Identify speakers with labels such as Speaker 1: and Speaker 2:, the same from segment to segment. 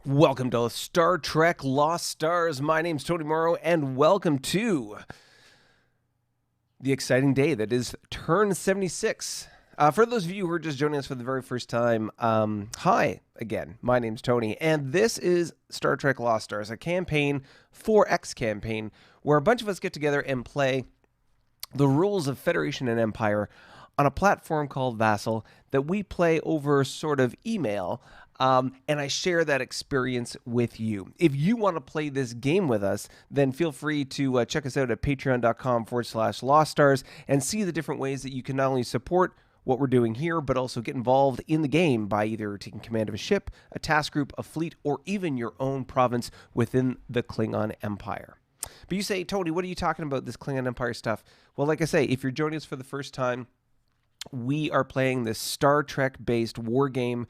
Speaker 1: Welcome to Star Trek Lost Stars. My name's Tony Morrow, and welcome to the exciting day that is turn 76. For those of you who are just joining us for the very first time, hi again. My name's Tony, and this is Star Trek Lost Stars, a campaign, 4X campaign, where a bunch of us get together and play the rules of Federation and Empire on a platform called Vassal that we play over sort of email. And I share that experience with you. If you want to play this game with us, then feel free to check us out at patreon.com/loststars and see the different ways that you can not only support what we're doing here, but also get involved in the game by either taking command of a ship, a task group, a fleet, or even your own province within the Klingon Empire. But you say, Tony, what are you talking about, this Klingon Empire stuff? Well, like I say, if you're joining us for the first time, we are playing this Star Trek-based war game.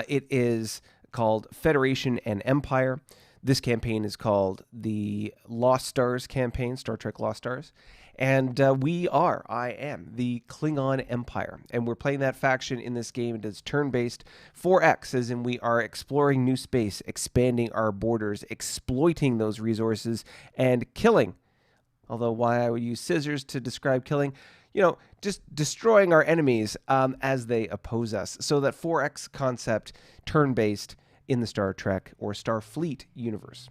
Speaker 1: It is called Federation and Empire. This campaign is called the Lost Stars campaign, Star Trek Lost Stars. And I am the Klingon Empire. And we're playing that faction in this game. It is turn-based. 4X, as in we are exploring new space, expanding our borders, exploiting those resources, and killing. Although why I would use scissors to describe killing, just destroying our enemies as they oppose us. So that 4X concept, turn-based in the Star Trek or Starfleet universe.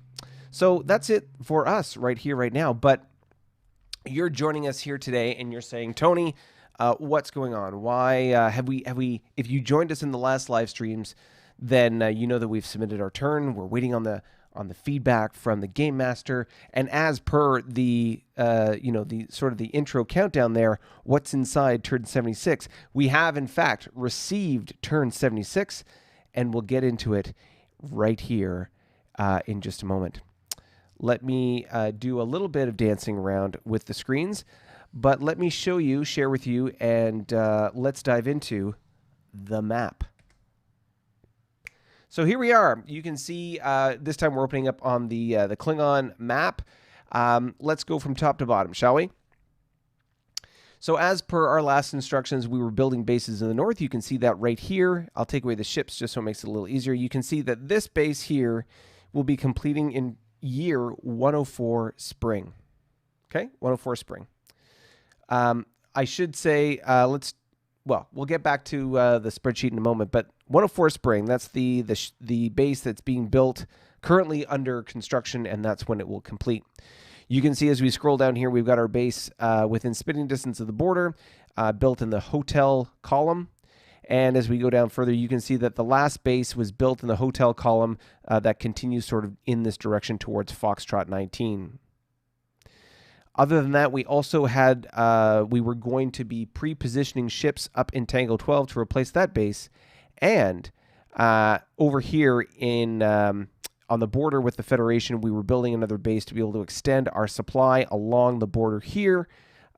Speaker 1: So that's it for us right here, right now. But you're joining us here today and you're saying, Tony, what's going on? Why have we, if you joined us in the last live streams, then you know that we've submitted our turn. We're waiting on the feedback from the game master, and as per the the sort of the intro countdown there, what's inside turn 76, we have in fact received turn 76, and we'll get into it right here in just a moment. Let me do a little bit of dancing around with the screens, but let me share with you, and let's dive into the map. So here we are. You can see this time we're opening up on the Klingon map. Let's go from top to bottom, shall we? So as per our last instructions, we were building bases in the north. You can see that right here. I'll take away the ships just so it makes it a little easier. You can see that this base here will be completing in year 104 spring. Okay, 104 spring. I should say, we'll get back to the spreadsheet in a moment, but 104 spring, that's the base that's being built, currently under construction, and that's when it will complete. You can see as we scroll down here, we've got our base within spitting distance of the border, built in the hotel column. And as we go down further, you can see that the last base was built in the hotel column that continues sort of in this direction towards Foxtrot 19. Other than that, we also had, we were going to be pre-positioning ships up in Tango 12 to replace that base. And over here on the border with the Federation, we were building another base to be able to extend our supply along the border here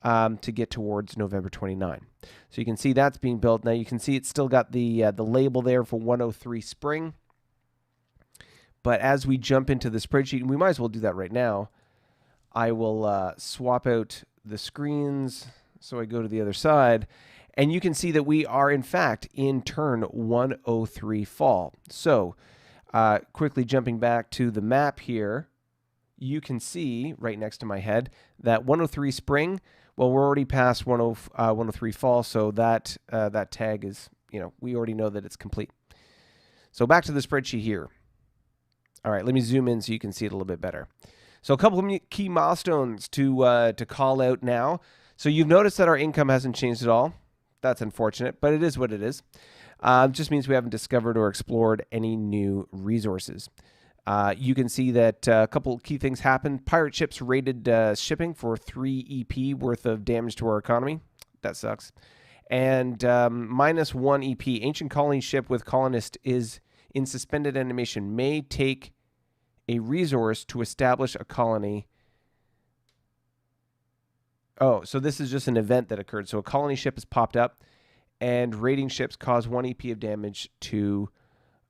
Speaker 1: to get towards November 29. So you can see that's being built. Now you can see it's still got the label there for 103 spring. But as we jump into the spreadsheet, and we might as well do that right now, I will swap out the screens so I go to the other side. And you can see that we are, in fact, in turn 103 fall. So quickly jumping back to the map here, you can see right next to my head that 103 spring, well, we're already past 103 fall. So that tag is, we already know that it's complete. So back to the spreadsheet here. All right, let me zoom in so you can see it a little bit better. So a couple of key milestones to call out now. So you've noticed that our income hasn't changed at all. That's unfortunate, but it is what it is. It just means we haven't discovered or explored any new resources. You can see that a couple of key things happened. Pirate ships raided shipping for 3 EP worth of damage to our economy. That sucks. And -1 EP. Ancient colony ship with colonist is in suspended animation. May take a resource to establish a colony. Oh, so this is just an event that occurred. So a colony ship has popped up, and raiding ships cause 1 EP of damage to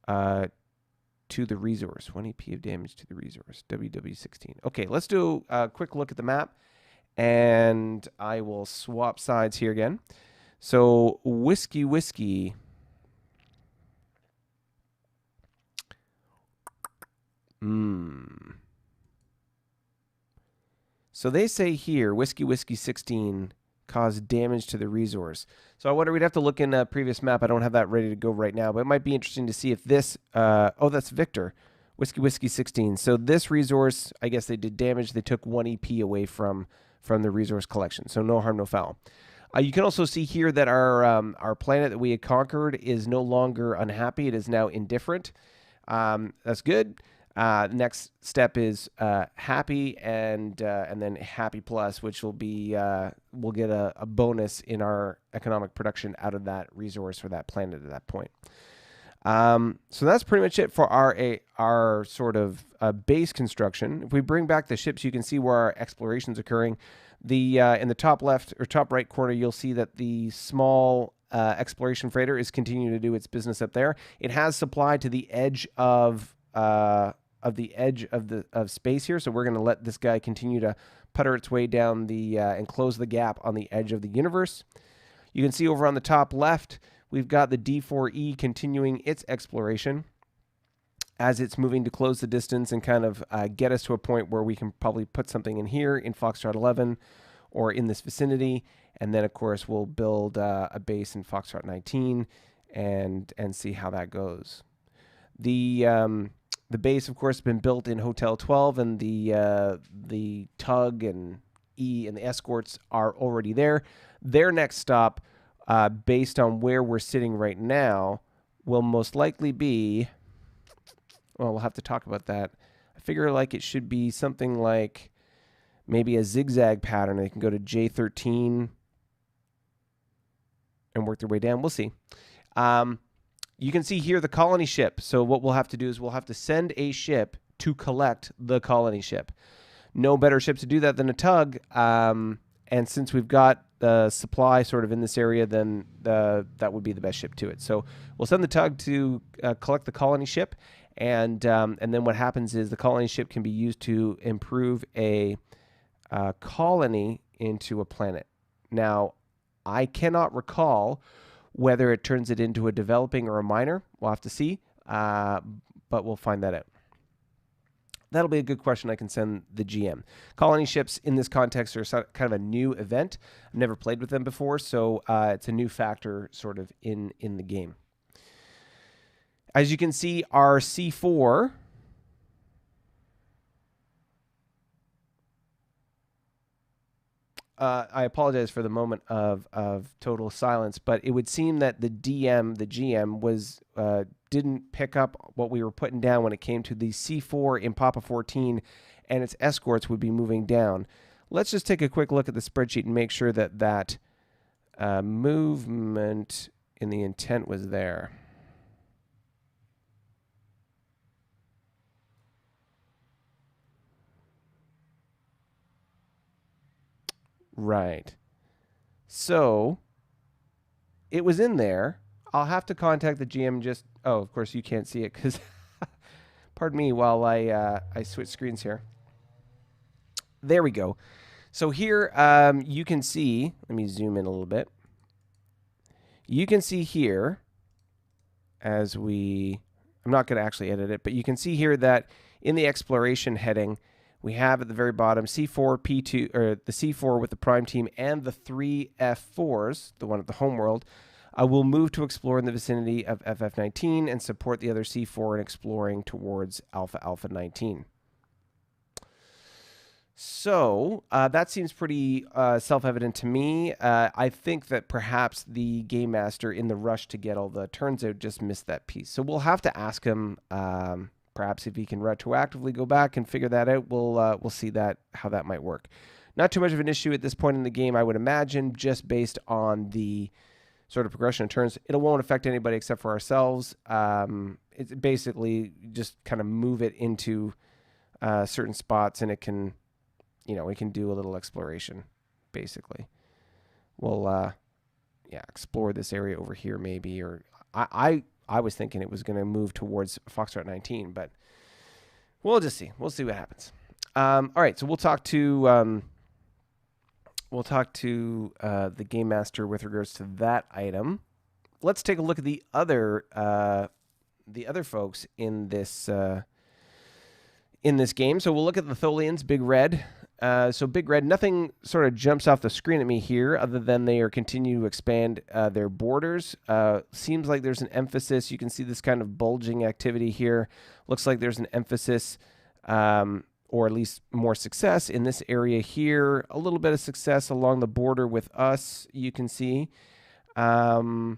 Speaker 1: the resource. 1 EP of damage to the resource. WW16. Okay, let's do a quick look at the map, and I will swap sides here again. So whiskey. So they say here, Whiskey 16 caused damage to the resource. So I wonder, we'd have to look in a previous map. I don't have that ready to go right now, but it might be interesting to see if this, oh, that's Victor. Whiskey 16. So this resource, I guess they did damage. They took 1 EP away from the resource collection. So no harm, no foul. You can also see here that our planet that we had conquered is no longer unhappy. It is now indifferent. That's good. Next step is happy, and then happy plus, which will be we'll get a bonus in our economic production out of that resource for that planet at that point. So that's pretty much it for our sort of base construction. If we bring back the ships, you can see where our exploration is occurring. In the top left or top right corner, you'll see that the small exploration freighter is continuing to do its business up there. It has supply to the edge of space here, so we're going to let this guy continue to putter its way down and close the gap on the edge of the universe. You can see over on the top left, we've got the D4E continuing its exploration as it's moving to close the distance and kind of get us to a point where we can probably put something in here in Foxtrot 11 or in this vicinity. And then, of course, we'll build a base in Foxtrot 19 and see how that goes. The base, of course, has been built in Hotel 12, and the tug and E and the escorts are already there. Their next stop, based on where we're sitting right now, will most likely be... Well, we'll have to talk about that. I figure like it should be something like maybe a zigzag pattern. They can go to J13 and work their way down. We'll see. You can see here the colony ship. So what we'll have to do is we'll have to send a ship to collect the colony ship. No better ship to do that than a tug. And since we've got the supply sort of in this area, then that would be the best ship to it. So we'll send the tug to collect the colony ship. And then what happens is the colony ship can be used to improve a colony into a planet. Now, I cannot recall whether it turns it into a developing or a minor. We'll have to see, but we'll find that out. That'll be a good question I can send the GM. Colony ships in this context are kind of a new event. I've never played with them before, so it's a new factor sort of in the game. As you can see, our C4 I apologize for the moment of total silence, but it would seem that the GM was didn't pick up what we were putting down when it came to the C4 in Papa 14, and its escorts would be moving down. Let's just take a quick look at the spreadsheet and make sure that movement in the intent was there. Right. So it was in there. I'll have to contact the GM just... Oh, of course you can't see it because... Pardon me while I switch screens here. There we go. So here you can see... Let me zoom in a little bit. You can see here as we... I'm not going to actually edit it, but you can see here that in the exploration heading... We have at the very bottom C4, P2, or the C4 with the prime team and the 3 F4s, the one at the homeworld, will move to explore in the vicinity of FF19 and support the other C4 in exploring towards Alpha 19. So that seems pretty self-evident to me. I think that perhaps the game master, in the rush to get all the turns out, just missed that piece. So we'll have to ask him. Perhaps if he can retroactively go back and figure that out, we'll see how that might work. Not too much of an issue at this point in the game, I would imagine, just based on the sort of progression of turns. It won't affect anybody except for ourselves. It's basically just kind of move it into certain spots, and it can, we can do a little exploration, basically. We'll, explore this area over here maybe, or I was thinking it was going to move towards Foxtrot 19, but we'll just see. We'll see what happens. All right, so we'll talk to the game master with regards to that item. Let's take a look at the other folks in this game. So we'll look at the Tholians, Big Red. So Big Red, nothing sort of jumps off the screen at me here other than they are continuing to expand their borders. Seems like there's an emphasis. You can see this kind of bulging activity here. Looks like there's an emphasis or at least more success in this area here. A little bit of success along the border with us, you can see. When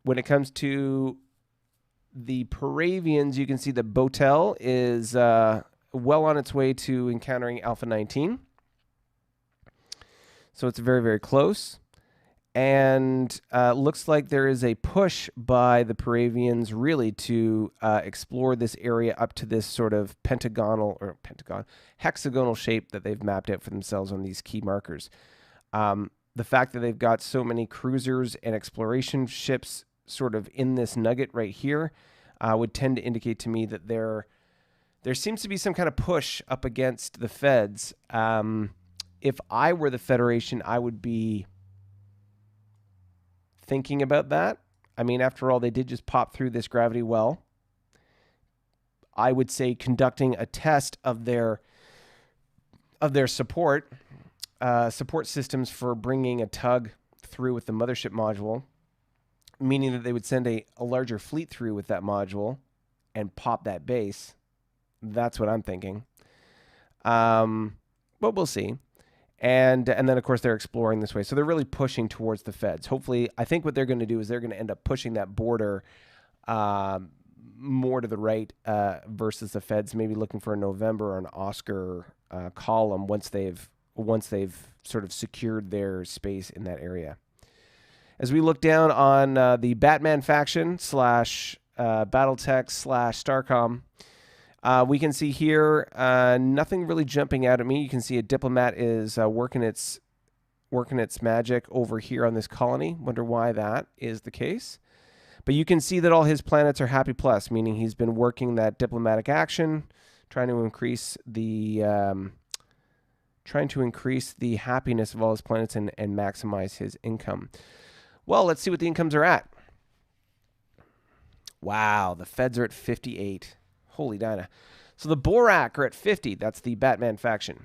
Speaker 1: it comes to the Paravians, you can see that Botel is well on its way to encountering Alpha 19. So it's very, very close. And looks like there is a push by the Paravians really to explore this area up to this sort of hexagonal shape that they've mapped out for themselves on these key markers. The fact that they've got so many cruisers and exploration ships sort of in this nugget right here would tend to indicate to me that there seems to be some kind of push up against the Feds. If I were the Federation, I would be thinking about that. I mean, after all, they did just pop through this gravity well. I would say conducting a test of their support systems for bringing a tug through with the mothership module, meaning that they would send a larger fleet through with that module and pop that base. That's what I'm thinking. But we'll see. And then, of course, they're exploring this way. So they're really pushing towards the Feds. Hopefully, I think what they're going to do is they're going to end up pushing that border more to the right versus the Feds, maybe looking for a November or an Oscar column once they've sort of secured their space in that area. As we look down on the Batman faction / Battletech / Starcom, we can see here nothing really jumping out at me. You can see a diplomat is working its magic over here on this colony. Wonder why that is the case. But you can see that all his planets are happy plus, meaning he's been working that diplomatic action, trying to increase the happiness of all his planets and maximize his income. Well, let's see what the incomes are at. Wow, the Feds are at 58. Holy Dinah. So the Borak are at 50. That's the Batman faction.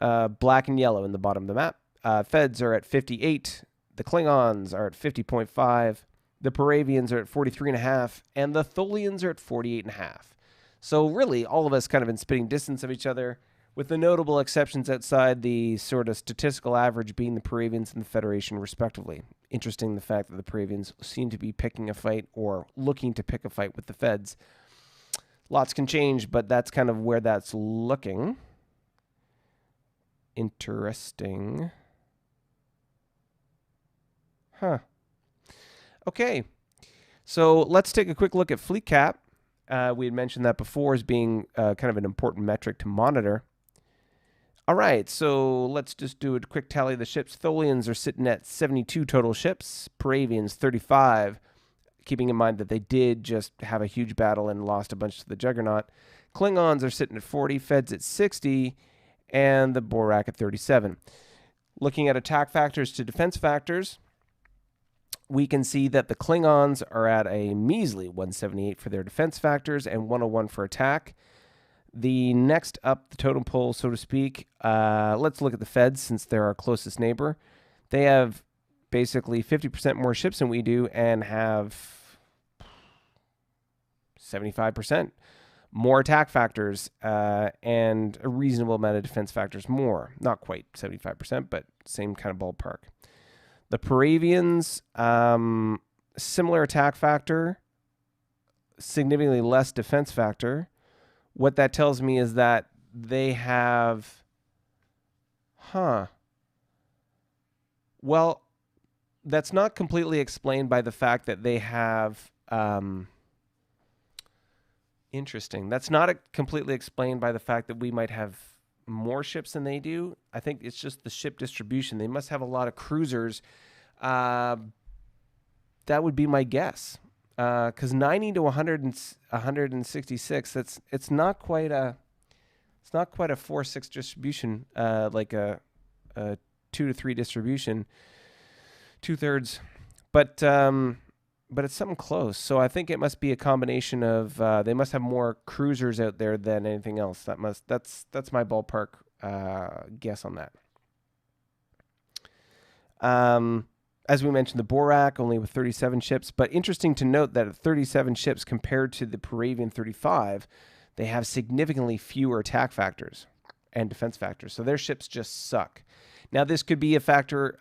Speaker 1: Black and yellow in the bottom of the map. Feds are at 58. The Klingons are at 50.5. The Paravians are at 43.5. And the Tholians are at 48.5. So really, all of us kind of in spitting distance of each other, with the notable exceptions outside the sort of statistical average being the Paravians and the Federation, respectively. Interesting the fact that the Paravians seem to be picking a fight or looking to pick a fight with the Feds. Lots can change, but that's kind of where that's looking. Interesting. Huh. Okay. So let's take a quick look at fleet cap. We had mentioned that before as being kind of an important metric to monitor. All right, so let's just do a quick tally of the ships. Tholians are sitting at 72 total ships. Paravians, 35. Keeping in mind that they did just have a huge battle and lost a bunch to the Juggernaut. Klingons are sitting at 40, Feds at 60, and the Borak at 37. Looking at attack factors to defense factors, we can see that the Klingons are at a measly 178 for their defense factors and 101 for attack. The next up the totem pole, so to speak, let's look at the Feds since they're our closest neighbor. They have basically 50% more ships than we do and have 75% more attack factors and a reasonable amount of defense factors more. Not quite 75%, but same kind of ballpark. The Paravians, similar attack factor, significantly less defense factor. What that tells me is that they have, well, that's not completely explained by the fact that they have, interesting. That's not completely explained by the fact that we might have more ships than they do. I think it's just the ship distribution. They must have a lot of cruisers. That would be my guess. Because 90 to 166, it's not quite a 4-6 distribution, like a 2 to 3 distribution, 2/3, but it's something close. So I think it must be a combination of they must have more cruisers out there than anything else. That's my ballpark guess on that. As we mentioned, the Borak only with 37 ships, but interesting to note that at 37 ships compared to the Paravian 35, they have significantly fewer attack factors and defense factors. So their ships just suck. Now, this could be a factor,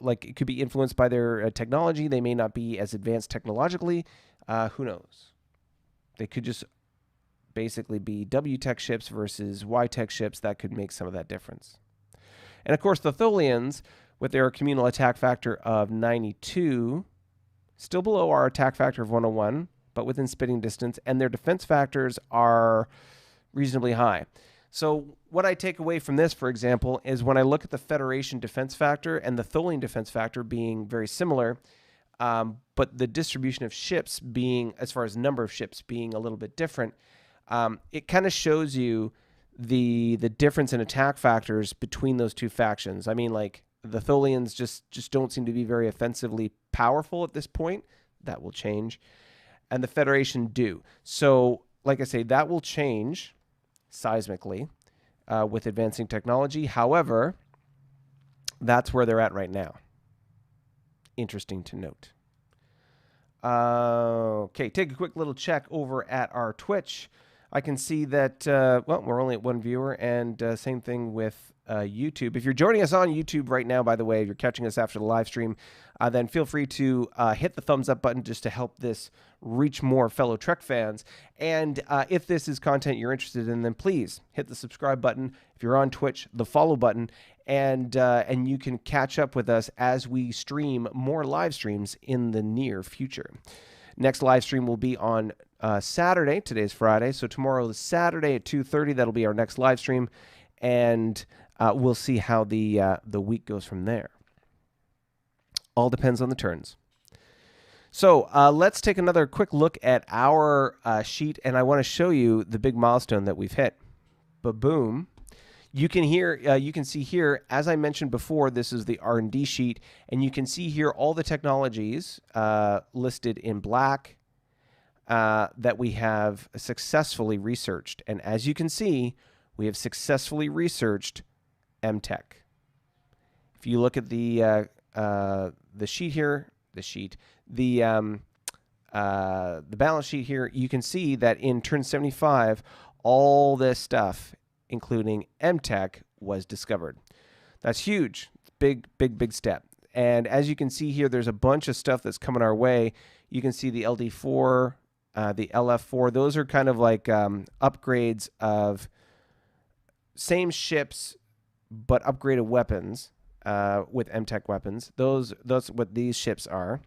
Speaker 1: like it could be influenced by their technology. They may not be as advanced technologically. Who knows? They could just basically be W-Tech ships versus Y-Tech ships. That could make some of that difference. And of course, the Tholians, with their communal attack factor of 92, still below our attack factor of 101, but within spitting distance, and their defense factors are reasonably high. So what I take away from this, for example, is when I look at the Federation defense factor and the Tholian defense factor being very similar, but the distribution of ships being, as far as number of ships being a little bit different, it kind of shows you the difference in attack factors between those two factions. I mean, like, the Tholians just don't seem to be very offensively powerful at this point. That will change. And the Federation do. So, like I say, that will change seismically with advancing technology. However, that's where they're at right now. Interesting to note. Okay, take a quick little check over at our Twitch. I can see that, well, we're only at 1 viewer, and same thing with YouTube. If you're joining us on YouTube right now, by the way, if you're catching us after the live stream, then feel free to hit the thumbs up button just to help this reach more fellow Trek fans. And if this is content you're interested in, then please hit the subscribe button. If you're on Twitch, the follow button, and you can catch up with us as we stream more live streams in the near future. Next live stream will be on Saturday. Today's Friday, so tomorrow is Saturday at 2:30. That'll be our next live stream, and we'll see how the week goes from there. All depends on the turns. So let's take another quick look at our sheet, and I want to show you the big milestone that we've hit. Ba-boom. You can see here, as I mentioned before, this is the R&D sheet, and you can see here all the technologies listed in black that we have successfully researched. And as you can see, we have successfully researched MTech. If you look at the sheet here, the balance sheet here, you can see that in turn 75, all this stuff, including MTech, was discovered. That's huge. Big step. And as you can see here, there's a bunch of stuff that's coming our way. You can see the LD4, the LF4. Those are kind of like upgrades of same ships, but upgraded weapons with MTech weapons. That's what these ships are.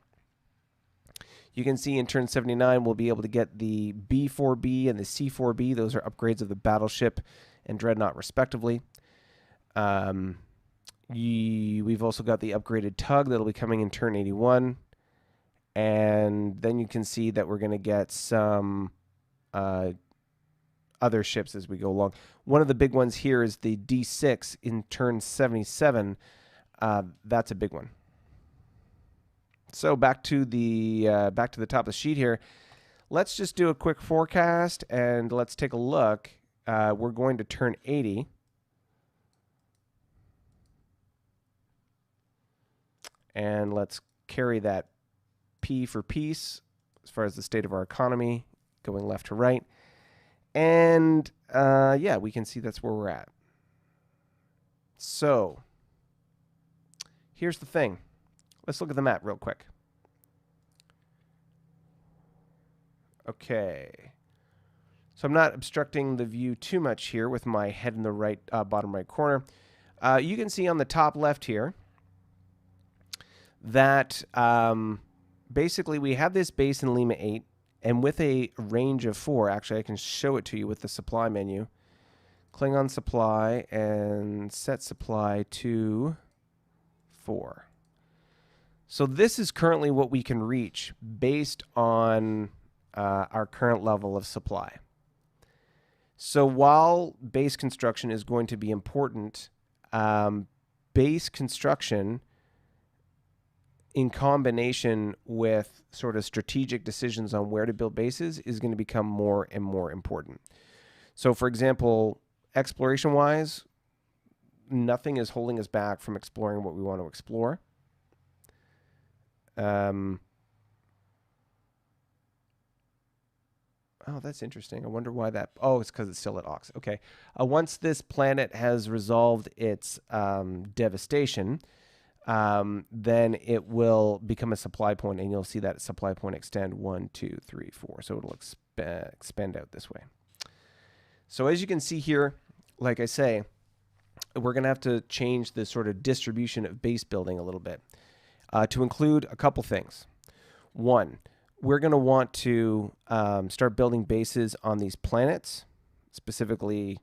Speaker 1: You can see in turn 79, we'll be able to get the B4B and the C4B. Those are upgrades of the battleship and dreadnought, respectively. We've also got the upgraded tug that'll be coming in turn 81. And then you can see that we're going to get some other ships as we go along. One of the big ones here is the D6 in turn 77. That's a big one. So back to the top of the sheet here. Let's just do a quick forecast and let's take a look. We're going to turn 80. And let's carry that P for peace as far as the state of our economy, going left to right. And yeah, we can see that's where we're at. So here's the thing. Let's look at the map real quick. Okay. So I'm not obstructing the view too much here with my head in the right bottom right corner. You can see on the top left here that basically we have this base in Lima 8, and with a range of 4, actually I can show it to you with the supply menu. Klingon supply and set supply to 4. So this is currently what we can reach based on our current level of supply. So while base construction is going to be important, base construction in combination with sort of strategic decisions on where to build bases is going to become more and more important. So for example, exploration-wise, nothing is holding us back from exploring what we want to explore. Oh, that's interesting. I wonder why that... Oh, it's because it's still at Ox. Okay. Once this planet has resolved its devastation, then it will become a supply point, and you'll see that supply point extend 1, 2, 3, 4. So it'll expand out this way. So as you can see here, like I say, we're going to have to change the sort of distribution of base building a little bit to include a couple things. One, we're going to want to start building bases on these planets, specifically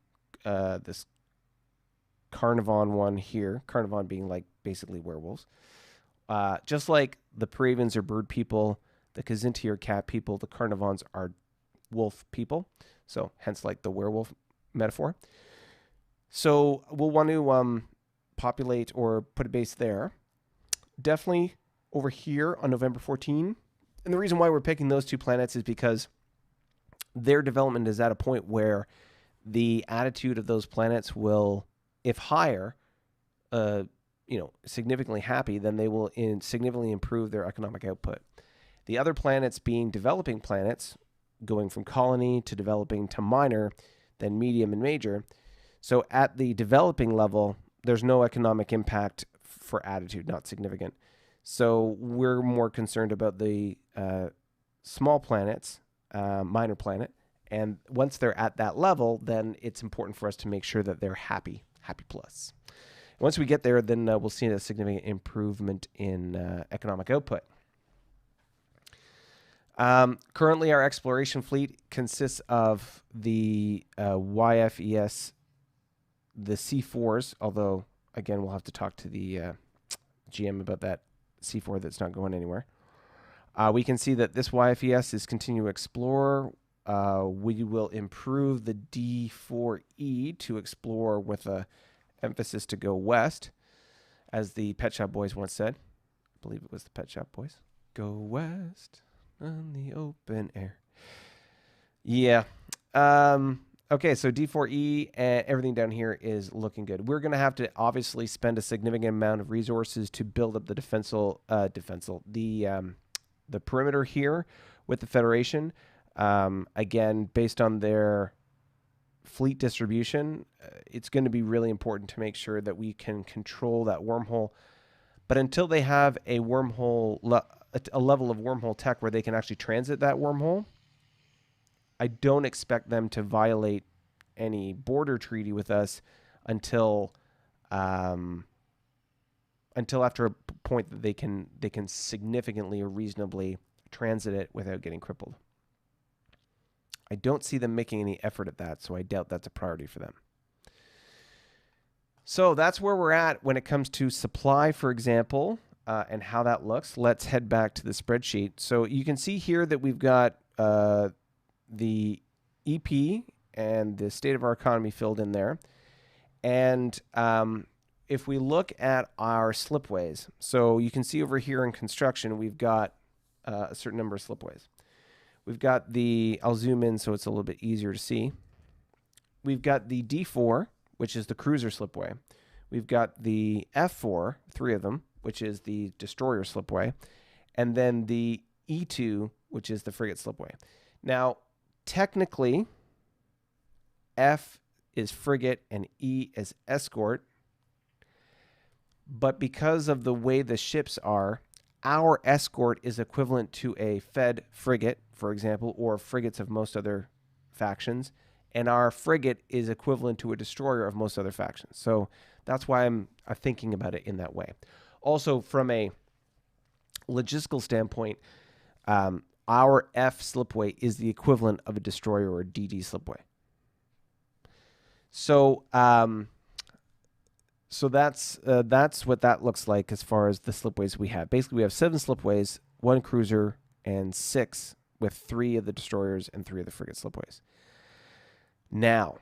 Speaker 1: this Carnivon one here. Carnivon being like basically werewolves. Just like the Peravens are bird people, the Kzinti are cat people, the Carnivons are wolf people. So hence like the werewolf metaphor. So we'll want to populate or put a base there. Definitely over here on November 14. And the reason why we're picking those two planets is because their development is at a point where the attitude of those planets will, if higher, significantly happy, then they will significantly improve their economic output. The other planets being developing planets, going from colony to developing to minor, then medium and major. So at the developing level, there's no economic impact for attitude, not significant. So we're more concerned about the small planets, minor planet, and once they're at that level, then it's important for us to make sure that they're happy plus. Once we get there, then we'll see a significant improvement in economic output. Currently, our exploration fleet consists of the YFES, the C4s, although, again, we'll have to talk to the GM about that C4 that's not going anywhere. We can see that this YFES is continue to explore. We will improve the D4E to explore with a emphasis to go west, as the Pet Shop Boys once said. I believe it was the Pet Shop Boys. Go west on the open air. Yeah. Okay, so D4E and everything down here is looking good. We're going to have to obviously spend a significant amount of resources to build up the the perimeter here with the Federation. Again, based on their fleet distribution, it's going to be really important to make sure that we can control that wormhole. But until they have a wormhole, a level of wormhole tech where they can actually transit that wormhole, I don't expect them to violate any border treaty with us until after a point that they can significantly or reasonably transit it without getting crippled. I don't see them making any effort at that, so I doubt that's a priority for them. So that's where we're at when it comes to supply, for example, and how that looks. Let's head back to the spreadsheet. So you can see here that we've got the EP and the state of our economy filled in there. And if we look at our slipways, so you can see over here in construction, we've got a certain number of slipways. We've got the, I'll zoom in so it's a little bit easier to see. We've got the D4, which is the cruiser slipway. We've got the F4, 3 of them, which is the destroyer slipway. And then the E2, which is the frigate slipway. Now, technically, F is frigate and E is escort. But because of the way the ships are, our escort is equivalent to a Fed frigate, for example, or frigates of most other factions. And our frigate is equivalent to a destroyer of most other factions. So that's why I'm thinking about it in that way. Also, from a logistical standpoint, our F slipway is the equivalent of a destroyer or a DD slipway. So, so that's what that looks like as far as the slipways we have. Basically, we have 7 slipways, 1 cruiser, and 6 with 3 of the destroyers and 3 of the frigate slipways. Now,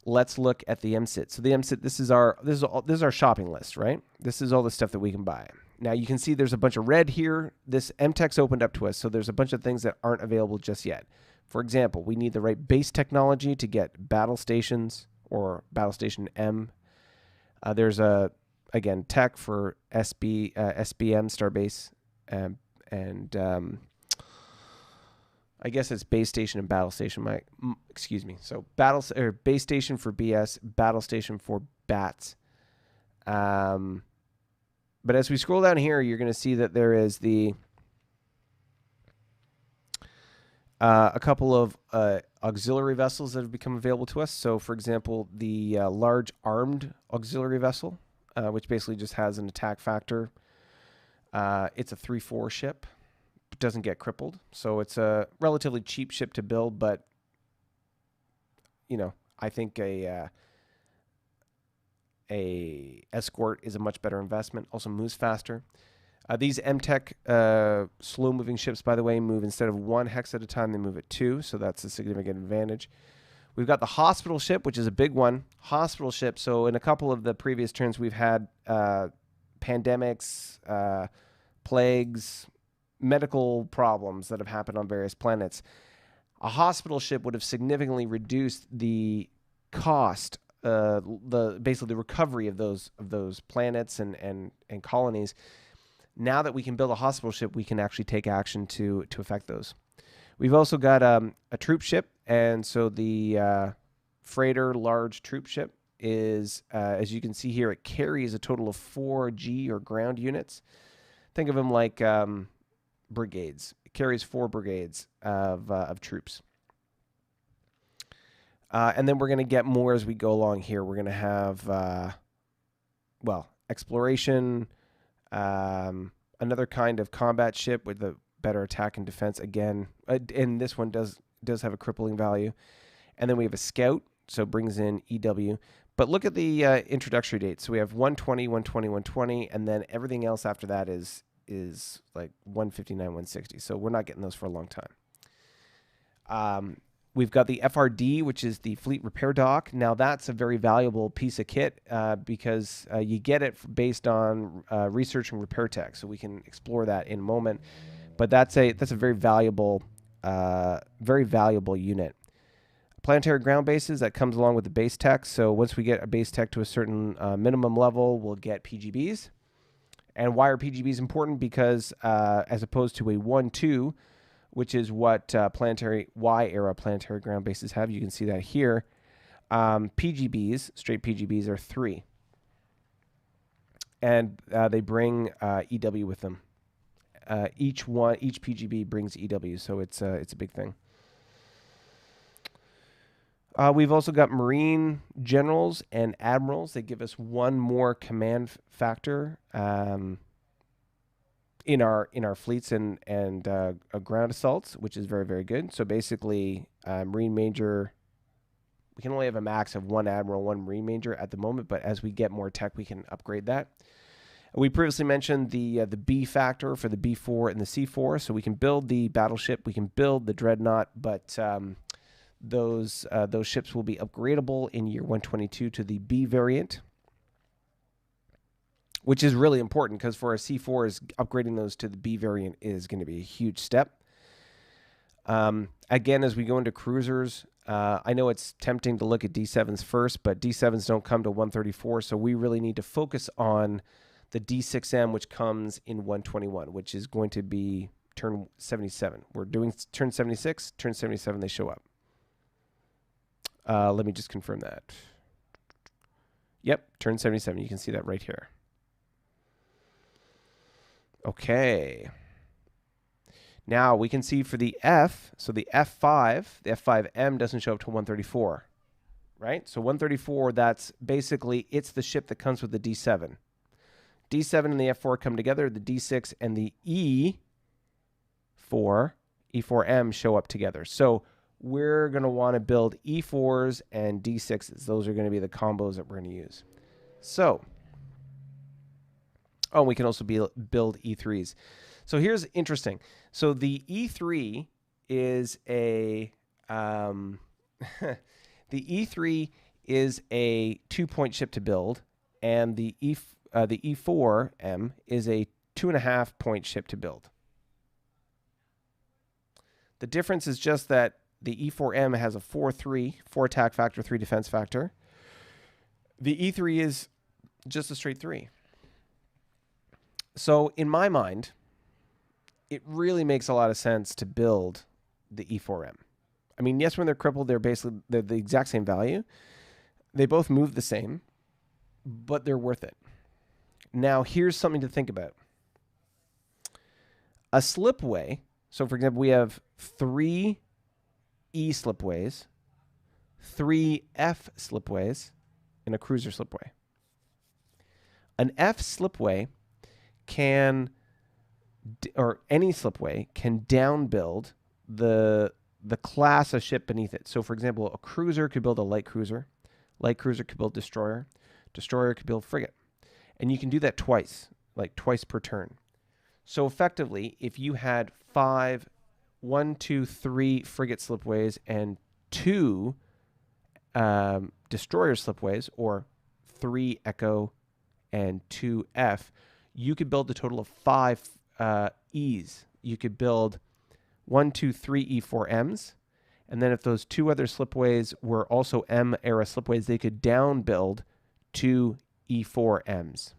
Speaker 1: let's look at the MSIT. So the MSIT, this is our shopping list, right? This is all the stuff that we can buy. Now you can see there's a bunch of red here. This MTech's opened up to us, so there's a bunch of things that aren't available just yet. For example, we need the right base technology to get battle stations or battle station M. There's a, again, tech for SBM, Starbase, and I guess it's base station and battle station. Excuse me. So base station for BS, battle station for BATS. But as we scroll down here, you're going to see that there is a couple of auxiliary vessels that have become available to us. So, for example, the large armed auxiliary vessel, which basically just has an attack factor. It's a 3-4 ship. It doesn't get crippled. So it's a relatively cheap ship to build, but, you know, I think a escort is a much better investment. Also moves faster. These MTech slow-moving ships, by the way, move instead of 1 hex at a time, they move at 2, so that's a significant advantage. We've got the hospital ship, which is a big one. Hospital ship, so in a couple of the previous turns, we've had pandemics, plagues, medical problems that have happened on various planets. A hospital ship would have significantly reduced the cost, basically the recovery of those planets and colonies. Now that we can build a hospital ship, we can actually take action to affect those. We've also got a troop ship, and so the freighter large troop ship is, as you can see here, it carries a total of 4 G or ground units. Think of them like brigades. It carries 4 brigades of troops. And then we're going to get more as we go along here. We're going to have, exploration, another kind of combat ship with a better attack and defense again, and this one does have a crippling value. And then we have a scout, so brings in EW. But look at the introductory dates. So we have 120, 120, 120, and then everything else after that is like 159, 160. So we're not getting those for a long time. We've got the FRD, which is the Fleet Repair Dock. Now, that's a very valuable piece of kit because you get it based on research and repair tech. So we can explore that in a moment. But that's a very valuable unit. Planetary ground bases, that comes along with the base tech. So once we get a base tech to a certain minimum level, we'll get PGBs. And why are PGBs important? Because as opposed to a 1-2, which is what planetary Y-era planetary ground bases have. You can see that here. PGBs, straight PGBs, are 3. And they bring EW with them. Each PGB brings EW, so it's a big thing. We've also got Marine generals and admirals. They give us 1 more command factor in our fleets and ground assaults, which is very, very good. So basically, Marine Major, we can only have a max of 1 Admiral, 1 Marine Major at the moment, but as we get more tech, we can upgrade that. We previously mentioned the B factor for the B4 and the C4, so we can build the battleship, we can build the dreadnought, but those ships will be upgradable in year 122 to the B variant, which is really important because for our C4s, upgrading those to the B variant is going to be a huge step. Again, as we go into cruisers, I know it's tempting to look at D7s first, but D7s don't come to 134, so we really need to focus on the D6M, which comes in 121, which is going to be turn 77. We're doing turn 76, turn 77, they show up. Let me just confirm that. Yep, turn 77. You can see that right here. Okay. Now we can see for the F, so the F5, the F5M doesn't show up to 134, right? So 134, that's basically, it's the ship that comes with the D7. D7 and the F4 come together. The D6 and the E4M show up together. So we're going to want to build E4s and D6s. Those are going to be the combos that we're going to use. So, oh, we can also build E3s. So here's interesting. So the E3 is a the E3 is a 2-point ship to build, and the E4M is a 2.5-point ship to build. The difference is just that the E4M has a 4-3, 4 attack factor, 3 defense factor. The E3 is just a straight 3. So in my mind, it really makes a lot of sense to build the E4M. I mean, yes, when they're crippled, they're the exact same value. They both move the same, but they're worth it. Now, here's something to think about. A slipway, so for example, we have 3 E slipways, 3 F slipways, and a cruiser slipway. An F slipway can, or any slipway, can downbuild the class of ship beneath it. So for example, a cruiser could build a light cruiser could build destroyer could build frigate. And you can do that twice, like twice per turn. So effectively, if you had 1, 2, 3 frigate slipways and 2 destroyer slipways, or 3 Echo and 2 F, you could build a total of 5 E's. You could build 1, 2, 3 E4Ms, and then if those 2 other slipways were also M era slipways, they could down build 2 E4Ms.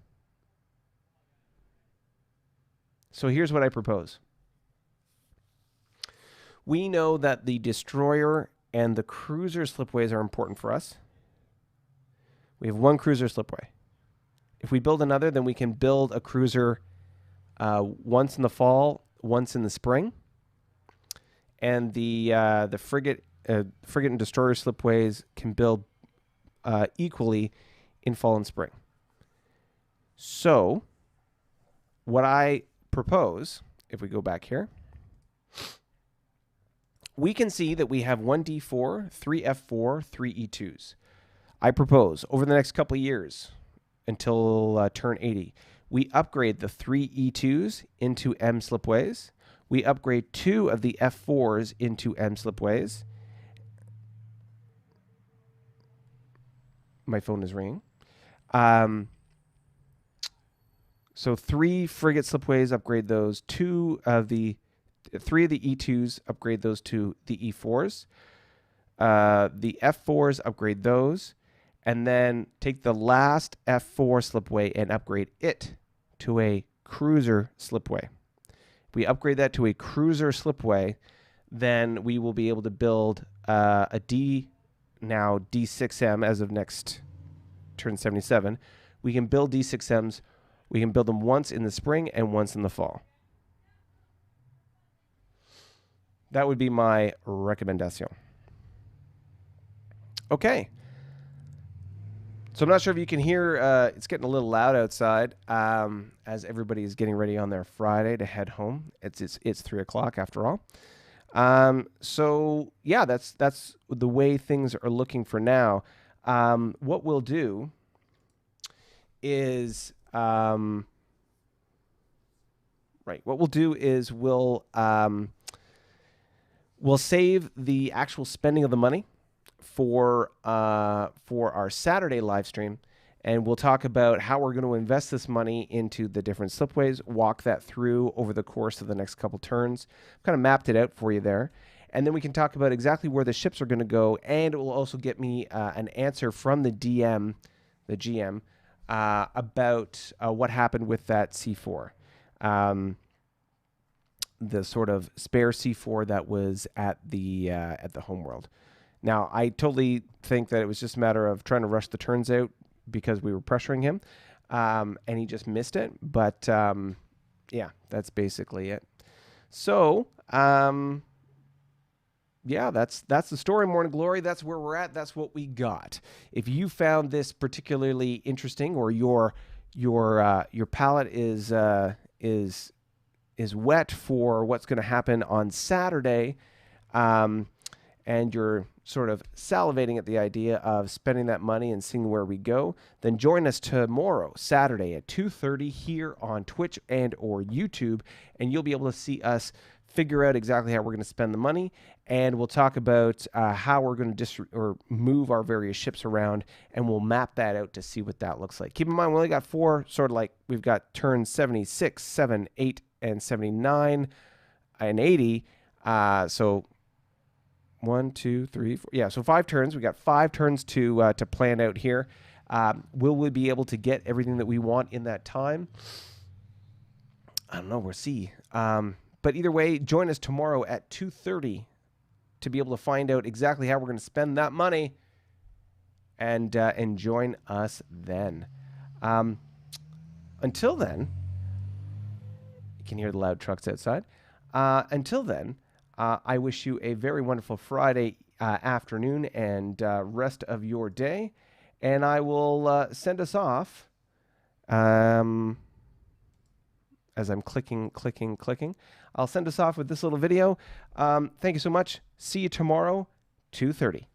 Speaker 1: So here's what I propose. We know that the destroyer and the cruiser slipways are important for us. We have 1 cruiser slipway. If we build another, then we can build a cruiser once in the fall, once in the spring. And the frigate and destroyer slipways can build equally in fall and spring. So what I propose, if we go back here, we can see that we have 1 D4, 3 F4, 3 E2s. I propose over the next couple of years until turn 80, we upgrade the 3 E2s into M slipways. We upgrade 2 of the F4s into M slipways. My phone is ringing. So 3 frigate slipways, upgrade those. 3 of the E2s, upgrade those to the E4s. The F4s, upgrade those. And then take the last F4 slipway and upgrade it to a cruiser slipway. If we upgrade that to a cruiser slipway, then we will be able to build a D6M as of next turn 77. We can build D6Ms. We can build them once in the spring and once in the fall. That would be my recommendation. Okay. So I'm not sure if you can hear, it's getting a little loud outside as everybody is getting ready on their Friday to head home. It's 3 o'clock after all. So yeah, that's the way things are looking for now. What we'll do is, what we'll do is we'll save the actual spending of the money for our Saturday live stream, and we'll talk about how we're going to invest this money into the different slipways, walk that through over the course of the next couple turns. Kind of mapped it out for you there. And then we can talk about exactly where the ships are going to go, and it will also get me an answer from the GM, about what happened with that C4. The sort of spare C4 that was at the homeworld. Now, I totally think that it was just a matter of trying to rush the turns out because we were pressuring him, and he just missed it. But yeah, that's basically it. So yeah, that's the story, Morning Glory. That's where we're at. That's what we got. If you found this particularly interesting, or your palate is wet for what's going to happen on Saturday, and you're sort of salivating at the idea of spending that money and seeing where we go, then join us tomorrow, Saturday at 2:30 here on Twitch and or YouTube, and you'll be able to see us figure out exactly how we're going to spend the money, and we'll talk about how we're going to move our various ships around, and we'll map that out to see what that looks like. Keep in mind, we only got 4, sort of like we've got turns 76, 7, 8, and 79, and 80, so 1, 2, 3, 4. Yeah, so 5 turns. We got 5 turns to plan out here. Will we be able to get everything that we want in that time? I don't know. We'll see. But either way, join us tomorrow at 2:30 to be able to find out exactly how we're going to spend that money, and join us then. Until then, you can hear the loud trucks outside. Until then, I wish you a very wonderful Friday afternoon and rest of your day. And I will send us off as I'm clicking. I'll send us off with this little video. Thank you so much. See you tomorrow, 2:30.